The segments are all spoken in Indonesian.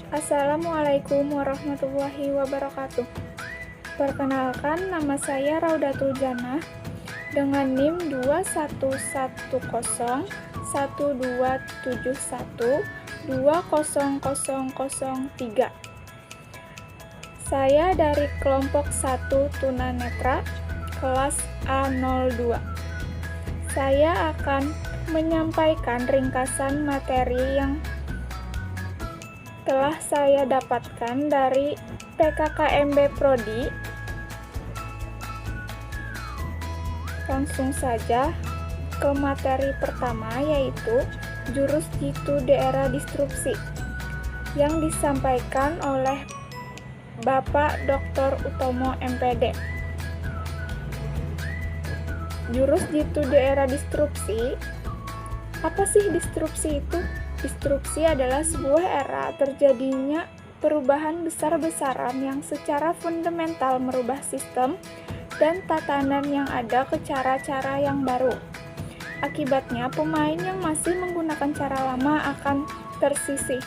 Assalamualaikum warahmatullahi wabarakatuh. Perkenalkan, nama saya Raudatul Jannah dengan NIM 21101271200003. Saya dari kelompok 1 tunanetra kelas A02. Saya akan menyampaikan ringkasan materi yang telah saya dapatkan dari PKKMB Prodi. Langsung saja ke materi pertama, yaitu jurus jitu di era disrupsi yang disampaikan oleh Bapak Dr. Utomo MPD. Jurus jitu di era disrupsi. Apa sih disrupsi itu? Disrupsi adalah sebuah era terjadinya perubahan besar-besaran yang secara fundamental merubah sistem dan tatanan yang ada ke cara-cara yang baru. Akibatnya, pemain yang masih menggunakan cara lama akan tersisih.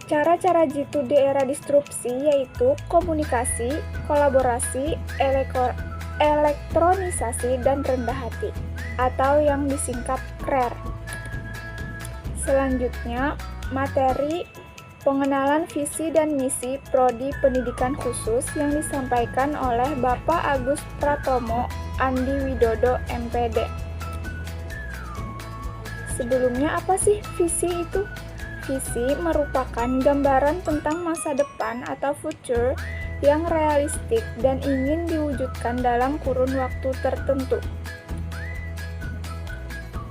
Cara-cara jitu di era disrupsi yaitu komunikasi, kolaborasi, elektronisasi, dan rendah hati, atau yang disingkat KRER. Selanjutnya, materi pengenalan visi dan misi Prodi Pendidikan Khusus yang disampaikan oleh Bapak Agus Pratomo Andi Widodo MPD. Sebelumnya, apa sih visi itu? Visi merupakan gambaran tentang masa depan atau future yang realistik dan ingin diwujudkan dalam kurun waktu tertentu.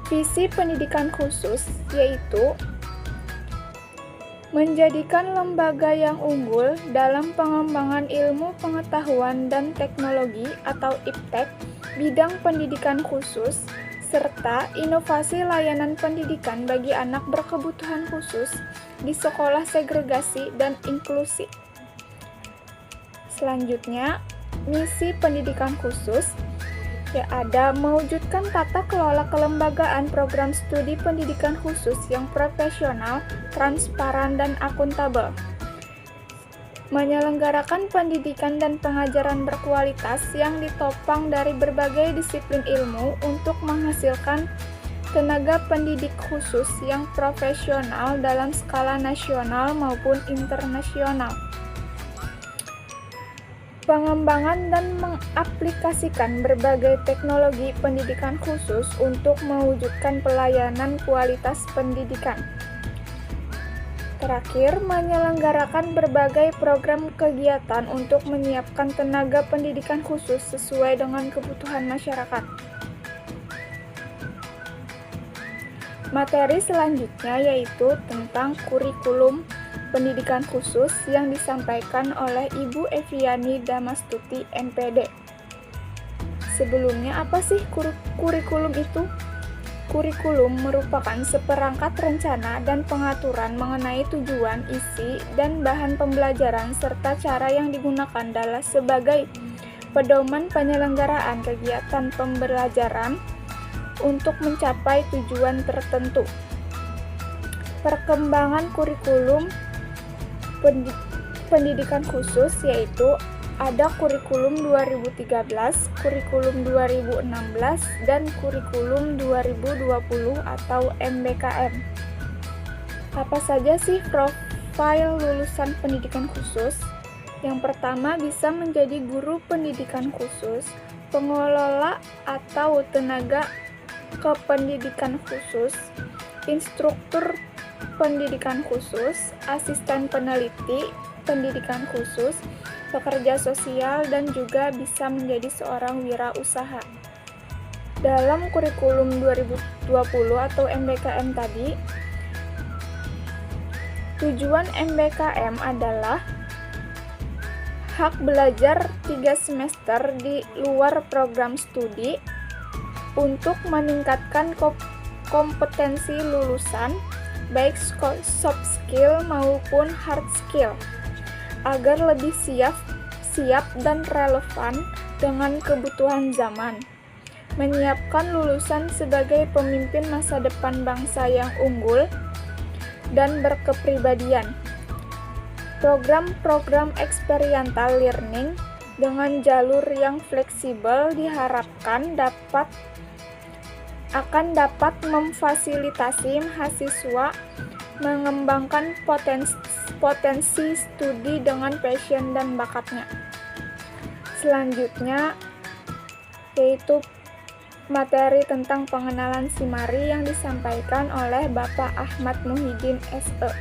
Visi pendidikan khusus yaitu menjadikan lembaga yang unggul dalam pengembangan ilmu pengetahuan dan teknologi atau IPTEK bidang pendidikan khusus serta inovasi layanan pendidikan bagi anak berkebutuhan khusus di sekolah segregasi dan inklusi. Selanjutnya, misi pendidikan khusus ada mewujudkan tata kelola kelembagaan program studi pendidikan khusus yang profesional, transparan, dan akuntabel. Menyelenggarakan pendidikan dan pengajaran berkualitas yang ditopang dari berbagai disiplin ilmu untuk menghasilkan tenaga pendidik khusus yang profesional dalam skala nasional maupun internasional. Pengembangan dan mengaplikasikan berbagai teknologi pendidikan khusus untuk mewujudkan pelayanan kualitas pendidikan. Terakhir, menyelenggarakan berbagai program kegiatan untuk menyiapkan tenaga pendidikan khusus sesuai dengan kebutuhan masyarakat. Materi selanjutnya yaitu tentang kurikulum pendidikan khusus yang disampaikan oleh Ibu Eviani Damastuti MPD. Sebelumnya, apa sih kurikulum itu? Kurikulum merupakan seperangkat rencana dan pengaturan mengenai tujuan, isi, dan bahan pembelajaran serta cara yang digunakan dalam sebagai pedoman penyelenggaraan kegiatan pembelajaran untuk mencapai tujuan tertentu. Perkembangan kurikulum pendidikan khusus yaitu ada kurikulum 2013, kurikulum 2016, dan kurikulum 2020 atau MBKM. Apa saja sih profil lulusan pendidikan khusus? Yang pertama, bisa menjadi guru pendidikan khusus, pengelola atau tenaga kependidikan khusus, instruktur pendidikan khusus, asisten peneliti pendidikan khusus, pekerja sosial, dan juga bisa menjadi seorang wirausaha. Dalam kurikulum 2020 atau MBKM tadi, tujuan MBKM adalah hak belajar 3 semester di luar program studi untuk meningkatkan kompetensi lulusan, baik soft skill maupun hard skill, agar lebih siap dan relevan dengan kebutuhan zaman. Menyiapkan lulusan sebagai pemimpin masa depan bangsa yang unggul, dan berkepribadian. Program-program experiential learning dengan jalur yang fleksibel diharapkan akan dapat memfasilitasi mahasiswa mengembangkan potensi studi dengan passion dan bakatnya. Selanjutnya yaitu materi tentang pengenalan SIMARI yang disampaikan oleh Bapak Ahmad Muhyiddin SE.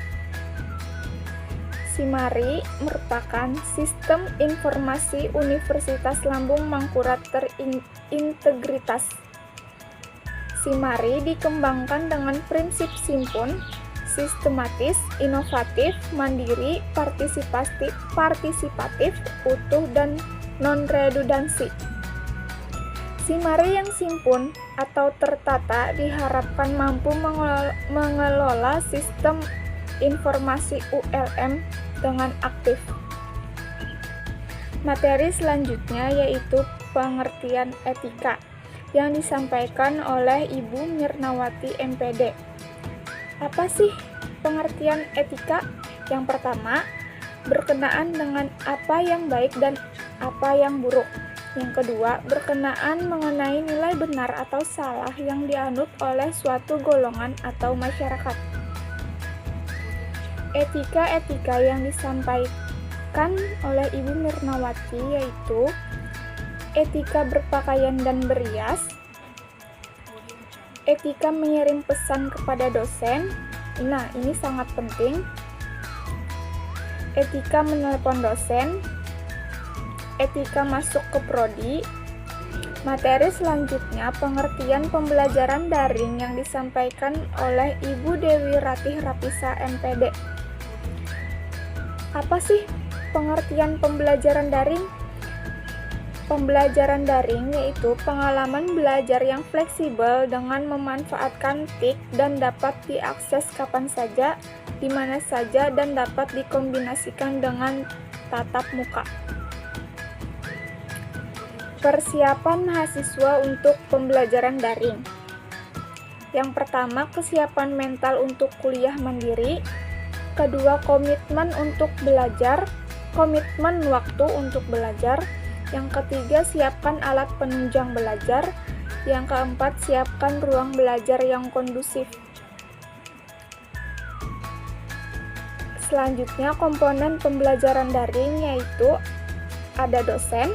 SIMARI merupakan sistem informasi Universitas Lambung Mangkurat terintegritas. SIMARI dikembangkan dengan prinsip simpun, sistematis, inovatif, mandiri, partisipatif, utuh, dan non-redundansi. SIMARI yang simpun atau tertata diharapkan mampu mengelola sistem informasi ULM dengan aktif. Materi selanjutnya yaitu pengertian etika yang disampaikan oleh Ibu Mirnawati MPD. Apa sih pengertian etika? Yang pertama, berkenaan dengan apa yang baik dan apa yang buruk. Yang kedua, berkenaan mengenai nilai benar atau salah yang dianut oleh suatu golongan atau masyarakat. Etika-etika yang disampaikan oleh Ibu Mirnawati yaitu etika berpakaian dan berias, etika mengirim pesan kepada dosen, nah ini sangat penting, etika menelepon dosen, etika masuk ke prodi. Materi selanjutnya pengertian pembelajaran daring yang disampaikan oleh Ibu Dewi Ratih Rapisa MPD. Apa sih pengertian pembelajaran daring? Pembelajaran daring yaitu pengalaman belajar yang fleksibel dengan memanfaatkan TIK dan dapat diakses kapan saja, di mana saja, dan dapat dikombinasikan dengan tatap muka. Persiapan mahasiswa untuk pembelajaran daring. Yang pertama, kesiapan mental untuk kuliah mandiri. Kedua, komitmen untuk belajar, komitmen waktu untuk belajar. Yang ketiga, siapkan alat penunjang belajar. Yang keempat, siapkan ruang belajar yang kondusif. Selanjutnya, komponen pembelajaran daring yaitu ada dosen,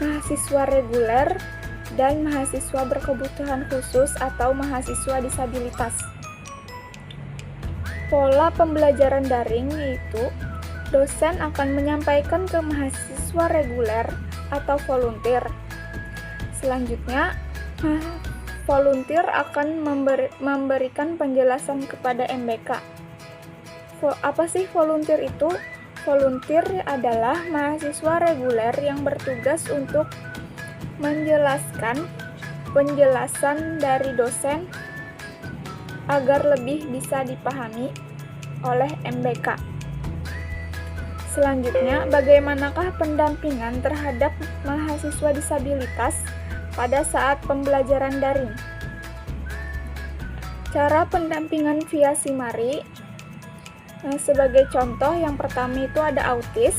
mahasiswa reguler, dan mahasiswa berkebutuhan khusus atau mahasiswa disabilitas. Pola pembelajaran daring yaitu dosen akan menyampaikan ke mahasiswa reguler atau volunteer. Selanjutnya, volunteer akan memberikan penjelasan kepada MBK. Apa sih volunteer itu? Volunteer adalah mahasiswa reguler yang bertugas untuk menjelaskan penjelasan dari dosen agar lebih bisa dipahami oleh MBK. Selanjutnya, bagaimanakah pendampingan terhadap mahasiswa disabilitas pada saat pembelajaran daring? Cara pendampingan via SIMARI, sebagai contoh, yang pertama itu ada autis,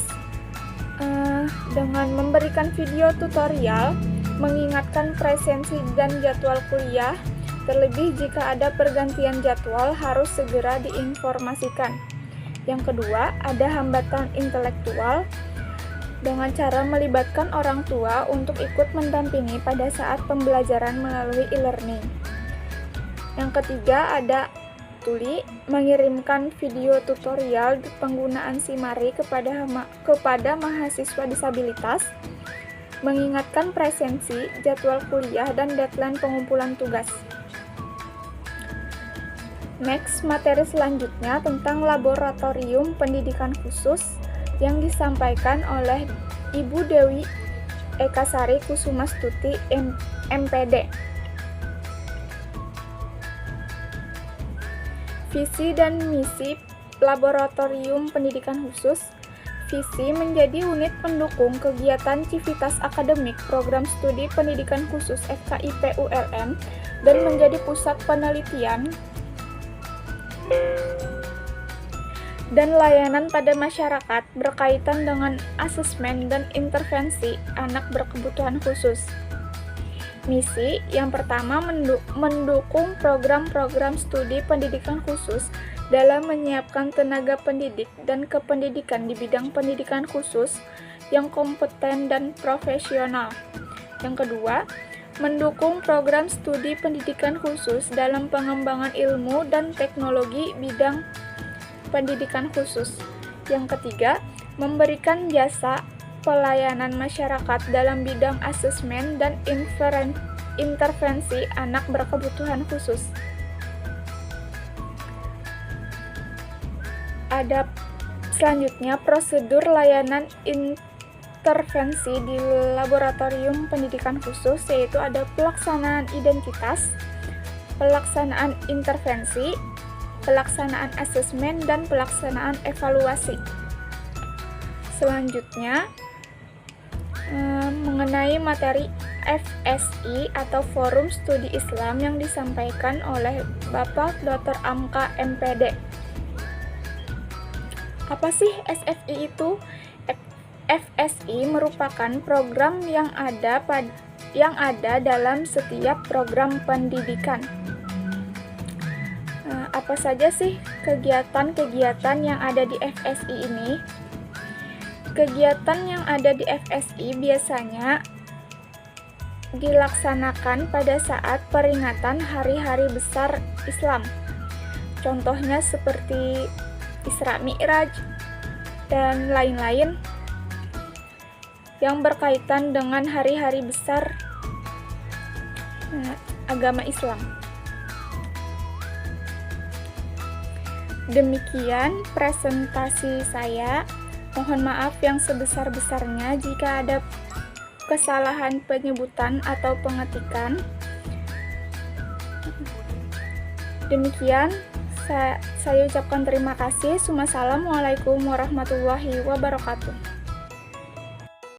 dengan memberikan video tutorial, mengingatkan presensi dan jadwal kuliah, terlebih jika ada pergantian jadwal harus segera diinformasikan. Yang kedua, ada hambatan intelektual dengan cara melibatkan orang tua untuk ikut mendampingi pada saat pembelajaran melalui e-learning. Yang ketiga, ada tuli, mengirimkan video tutorial penggunaan SIMARI kepada mahasiswa disabilitas, mengingatkan presensi, jadwal kuliah, dan deadline pengumpulan tugas. Next, materi selanjutnya tentang laboratorium pendidikan khusus yang disampaikan oleh Ibu Dewi Ekasari Kusumastuti MPD. Visi dan misi Laboratorium Pendidikan Khusus. Visi menjadi unit pendukung kegiatan civitas akademik program studi pendidikan khusus FKIP ULM dan menjadi pusat penelitian dan layanan pada masyarakat berkaitan dengan asesmen dan intervensi anak berkebutuhan khusus. Misi yang pertama mendukung program-program studi pendidikan khusus dalam menyiapkan tenaga pendidik dan kependidikan di bidang pendidikan khusus yang kompeten dan profesional. Yang kedua, mendukung program studi pendidikan khusus dalam pengembangan ilmu dan teknologi bidang pendidikan khusus. Yang ketiga, memberikan jasa pelayanan masyarakat dalam bidang asesmen dan intervensi anak berkebutuhan khusus. Ada selanjutnya prosedur layanan intervensi di laboratorium pendidikan khusus, yaitu ada pelaksanaan identitas, pelaksanaan intervensi, pelaksanaan asesmen, dan pelaksanaan evaluasi. Selanjutnya, mengenai materi FSI atau Forum Studi Islam yang disampaikan oleh Bapak Dr. Amka MPD. Apa sih SFI itu? FSI merupakan program yang ada dalam setiap program pendidikan. Apa saja sih kegiatan-kegiatan yang ada di FSI ini? Kegiatan yang ada di FSI biasanya dilaksanakan pada saat peringatan hari-hari besar Islam. Contohnya seperti Isra Mi'raj dan lain-lain yang berkaitan dengan hari-hari besar agama Islam. Demikian presentasi saya. Mohon maaf yang sebesar-besarnya jika ada kesalahan penyebutan atau pengetikan. Demikian, saya ucapkan terima kasih. Wassalamualaikum warahmatullahi wabarakatuh.